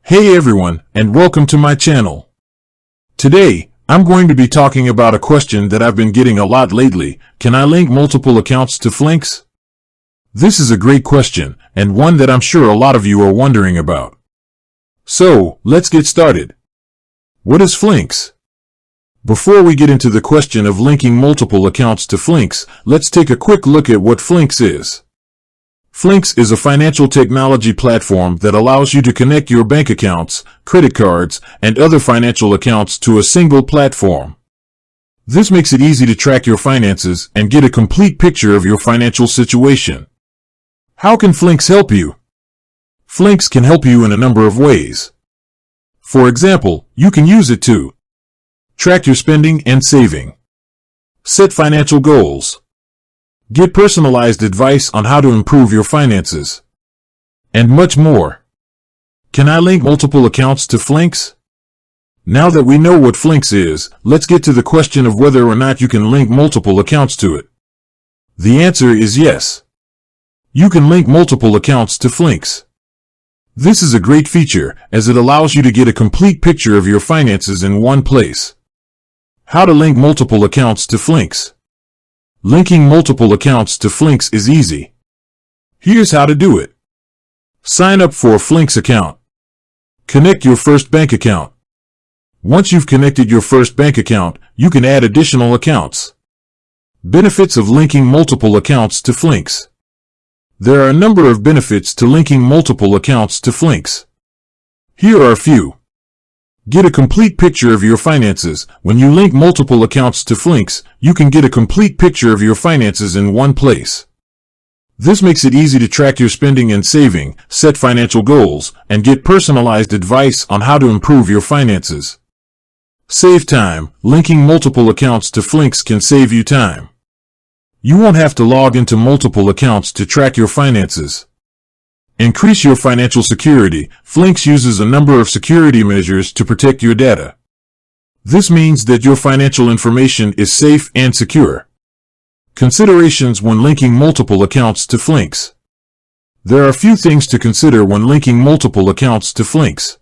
Hey everyone, and welcome to my channel. Today, I'm going to be talking about a question that I've been getting a lot lately. Can I link multiple accounts to Flinks? This is a great question, and one that I'm sure a lot of you are wondering about. So, let's get started. What is Flinks? Before we get into the question of linking multiple accounts to Flinks, let's take a quick look at what Flinks is. Flinks is a financial technology platform that allows you to connect your bank accounts, credit cards, and other financial accounts to a single platform. This makes it easy to track your finances and get a complete picture of your financial situation. How can Flinks help you? Flinks can help you in a number of ways. For example, you can use it to track your spending and saving, set financial goals, get personalized advice on how to improve your finances, and much more. Can I link multiple accounts to Flinks? Now that we know what Flinks is, let's get to the question of whether or not you can link multiple accounts to it. The answer is yes. You can link multiple accounts to Flinks. This is a great feature, as it allows you to get a complete picture of your finances in one place. How to link multiple accounts to Flinks? Linking multiple accounts to Flinks is easy. Here's how to do it. Sign up for a Flinks account. Connect your first bank account. Once you've connected your first bank account, you can add additional accounts. Benefits of linking multiple accounts to Flinks. There are a number of benefits to linking multiple accounts to Flinks. Here are a few. Get a complete picture of your finances. When you link multiple accounts to Flinks, you can get a complete picture of your finances in one place. This makes it easy to track your spending and saving, set financial goals, and get personalized advice on how to improve your finances. Save time. Linking multiple accounts to Flinks can save you time. You won't have to log into multiple accounts to track your finances. Increase your financial security. Flinks uses a number of security measures to protect your data. This means that your financial information is safe and secure. Considerations when linking multiple accounts to Flinks. There are a few things to consider when linking multiple accounts to Flinks.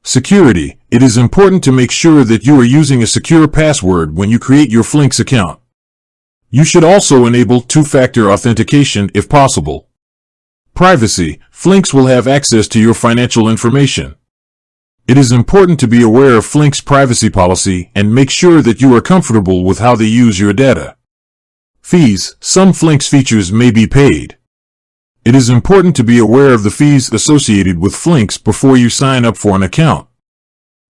Security. It is important to make sure that you are using a secure password when you create your Flinks account. You should also enable two-factor authentication if possible. Privacy. Flinks will have access to your financial information. It is important to be aware of Flinks' privacy policy and make sure that you are comfortable with how they use your data. Fees. Some Flinks features may be paid. It is important to be aware of the fees associated with Flinks before you sign up for an account.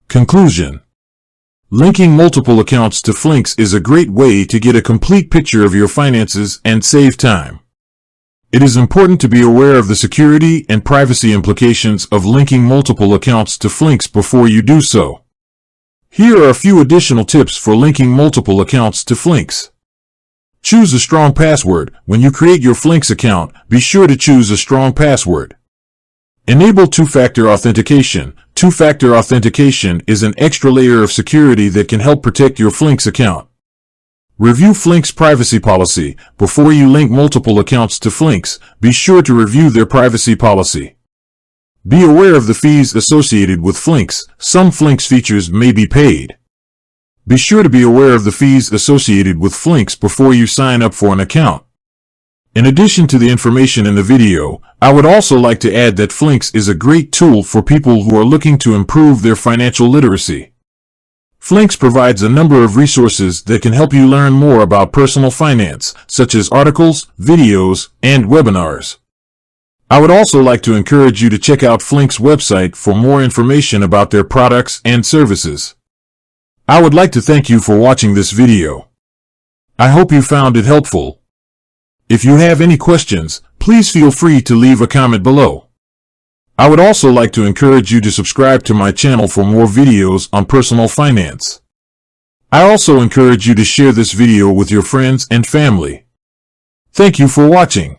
Conclusion. Linking multiple accounts to Flinks is a great way to get a complete picture of your finances and save time. It is important to be aware of the security and privacy implications of linking multiple accounts to Flinks before you do so. Here are a few additional tips for linking multiple accounts to Flinks. Choose a strong password. When you create your Flinks account, be sure to choose a strong password. Enable two-factor authentication. Two-factor authentication is an extra layer of security that can help protect your Flinks account. Review Flinks' privacy policy. Before you link multiple accounts to Flinks, be sure to review their privacy policy. Be aware of the fees associated with Flinks. Some Flinks features may be paid. Be sure to be aware of the fees associated with Flinks before you sign up for an account. In addition to the information in the video, I would also like to add that Flinks is a great tool for people who are looking to improve their financial literacy. Flinks provides a number of resources that can help you learn more about personal finance, such as articles, videos, and webinars. I would also like to encourage you to check out Flinks' website for more information about their products and services. I would like to thank you for watching this video. I hope you found it helpful. If you have any questions, please feel free to leave a comment below. I would also like to encourage you to subscribe to my channel for more videos on personal finance. I also encourage you to share this video with your friends and family. Thank you for watching.